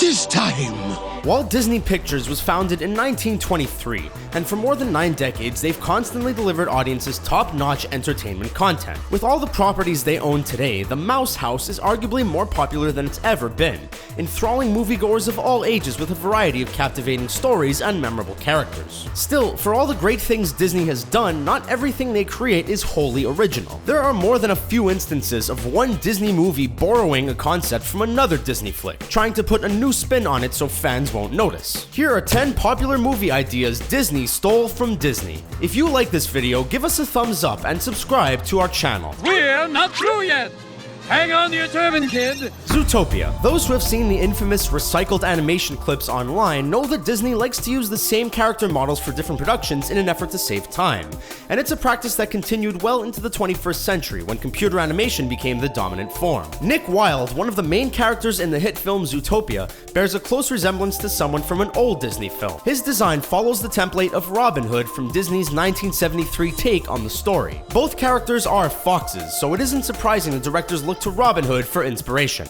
this time. Walt Disney Pictures was founded in 1923, and for more than 9 decades, they've constantly delivered audiences top-notch entertainment content. With all the properties they own today, the Mouse House is arguably more popular than it's ever been, enthralling moviegoers of all ages with a variety of captivating stories and memorable characters. Still, for all the great things Disney has done, not everything they create is wholly original. There are more than a few instances of one Disney movie borrowing a concept from another Disney flick, trying to put a new spin on it so fans won't notice. Here are 10 popular movie ideas Disney stole from Disney. If you like this video, give us a thumbs up and subscribe to our channel. We're not through yet! Hang on to your turban, kid! Zootopia. Those who have seen the infamous recycled animation clips online know that Disney likes to use the same character models for different productions in an effort to save time, and it's a practice that continued well into the 21st century when computer animation became the dominant form. Nick Wilde, one of the main characters in the hit film Zootopia, bears a close resemblance to someone from an old Disney film. His design follows the template of Robin Hood from Disney's 1973 take on the story. Both characters are foxes, so it isn't surprising the directors look to Robin Hood for inspiration.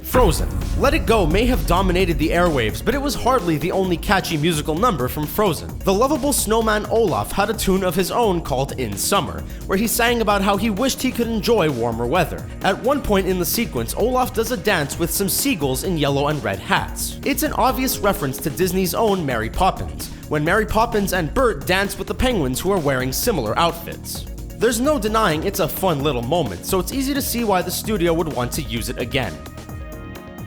Frozen. Let It Go may have dominated the airwaves, but it was hardly the only catchy musical number from Frozen. The lovable snowman Olaf had a tune of his own called In Summer, where he sang about how he wished he could enjoy warmer weather. At one point in the sequence, Olaf does a dance with some seagulls in yellow and red hats. It's an obvious reference to Disney's own Mary Poppins, when Mary Poppins and Bert dance with the penguins who are wearing similar outfits. There's no denying it's a fun little moment, so it's easy to see why the studio would want to use it again.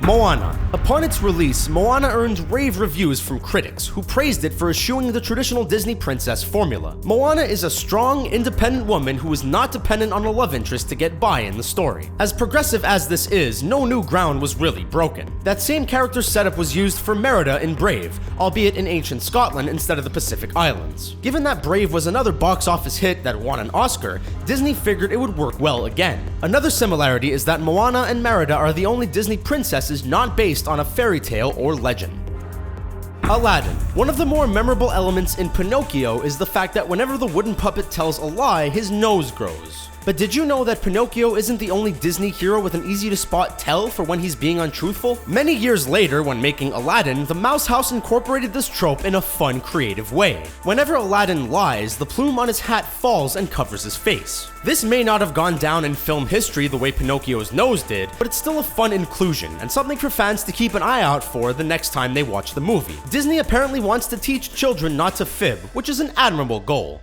Moana. Upon its release, Moana earned rave reviews from critics, who praised it for eschewing the traditional Disney princess formula. Moana is a strong, independent woman who is not dependent on a love interest to get by in the story. As progressive as this is, no new ground was really broken. That same character setup was used for Merida in Brave, albeit in ancient Scotland instead of the Pacific Islands. Given that Brave was another box office hit that won an Oscar, Disney figured it would work well again. Another similarity is that Moana and Merida are the only Disney princesses not based on a fairy tale or legend. Aladdin. One of the more memorable elements in Pinocchio is the fact that whenever the wooden puppet tells a lie, his nose grows. But did you know that Pinocchio isn't the only Disney hero with an easy-to-spot tell for when he's being untruthful? Many years later, when making Aladdin, the Mouse House incorporated this trope in a fun, creative way. Whenever Aladdin lies, the plume on his hat falls and covers his face. This may not have gone down in film history the way Pinocchio's nose did, but it's still a fun inclusion, and something for fans to keep an eye out for the next time they watch the movie. Disney apparently wants to teach children not to fib, which is an admirable goal.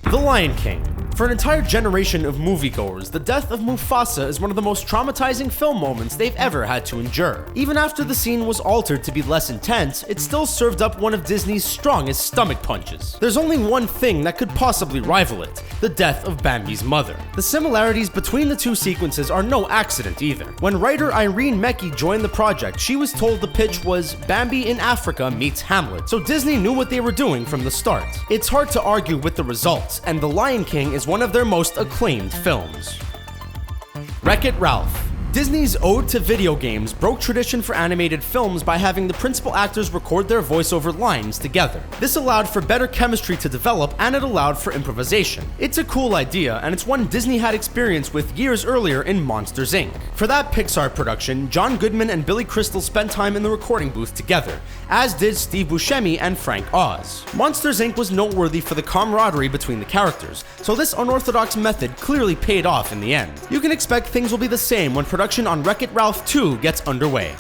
The Lion King. For an entire generation of moviegoers, the death of Mufasa is one of the most traumatizing film moments they've ever had to endure. Even after the scene was altered to be less intense, it still served up one of Disney's strongest stomach punches. There's only one thing that could possibly rival it: the death of Bambi's mother. The similarities between the two sequences are no accident either. When writer Irene Mecchi joined the project, she was told the pitch was Bambi in Africa meets Hamlet, so Disney knew what they were doing from the start. It's hard to argue with the results, and The Lion King is one of their most acclaimed films. Wreck-It Ralph. Disney's ode to video games broke tradition for animated films by having the principal actors record their voiceover lines together. This allowed for better chemistry to develop, and it allowed for improvisation. It's a cool idea, and it's one Disney had experience with years earlier in Monsters, Inc. For that Pixar production, John Goodman and Billy Crystal spent time in the recording booth together, as did Steve Buscemi and Frank Oz. Monsters, Inc. was noteworthy for the camaraderie between the characters, so this unorthodox method clearly paid off in the end. You can expect things will be the same when production on Wreck-It Ralph 2 gets underway.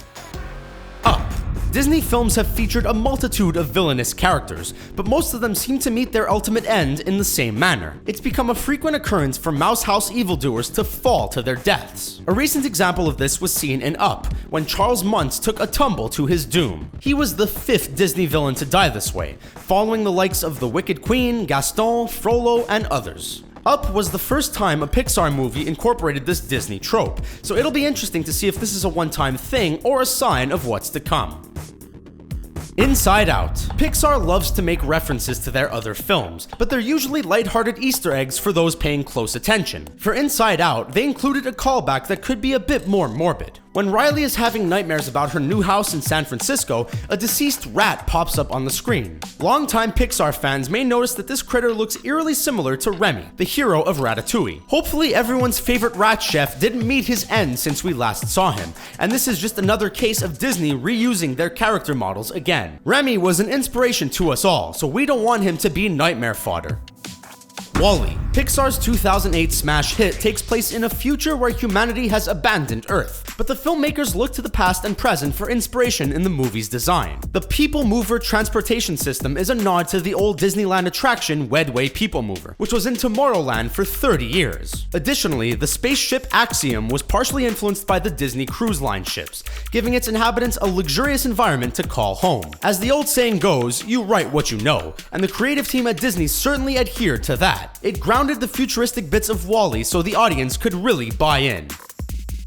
Up. Disney films have featured a multitude of villainous characters, but most of them seem to meet their ultimate end in the same manner. It's become a frequent occurrence for Mouse House evildoers to fall to their deaths. A recent example of this was seen in Up, when Charles Muntz took a tumble to his doom. He was the 5th Disney villain to die this way, following the likes of the Wicked Queen, Gaston, Frollo, and others. Up was the first time a Pixar movie incorporated this Disney trope, so it'll be interesting to see if this is a one-time thing or a sign of what's to come. Inside Out. Pixar loves to make references to their other films, but they're usually lighthearted Easter eggs for those paying close attention. For Inside Out, they included a callback that could be a bit more morbid. When Riley is having nightmares about her new house in San Francisco, a deceased rat pops up on the screen. Longtime Pixar fans may notice that this critter looks eerily similar to Remy, the hero of Ratatouille. Hopefully everyone's favorite rat chef didn't meet his end since we last saw him, and this is just another case of Disney reusing their character models again. Remy was an inspiration to us all, so we don't want him to be nightmare fodder. WALL-E. Pixar's 2008 smash hit takes place in a future where humanity has abandoned Earth, but the filmmakers look to the past and present for inspiration in the movie's design. The People Mover transportation system is a nod to the old Disneyland attraction Wedway People Mover, which was in Tomorrowland for 30 years. Additionally, the spaceship Axiom was partially influenced by the Disney Cruise Line ships, giving its inhabitants a luxurious environment to call home. As the old saying goes, you write what you know, and the creative team at Disney certainly adhered to that. It grounded the futuristic bits of WALL-E so the audience could really buy in.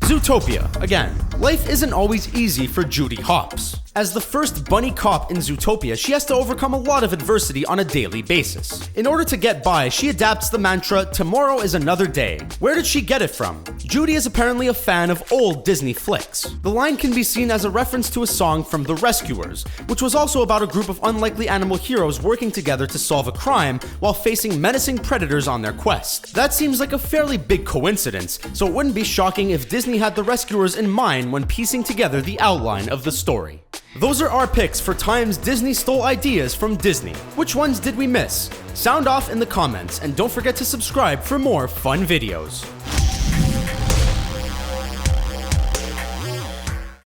Zootopia. Again, life isn't always easy for Judy Hopps. As the first bunny cop in Zootopia, she has to overcome a lot of adversity on a daily basis. In order to get by, she adapts the mantra, "Tomorrow is another day." Where did she get it from? Judy is apparently a fan of old Disney flicks. The line can be seen as a reference to a song from The Rescuers, which was also about a group of unlikely animal heroes working together to solve a crime while facing menacing predators on their quest. That seems like a fairly big coincidence, so it wouldn't be shocking if Disney had The Rescuers in mind when piecing together the outline of the story. Those are our picks for times Disney stole ideas from Disney. Which ones did we miss? Sound off in the comments, and don't forget to subscribe for more fun videos.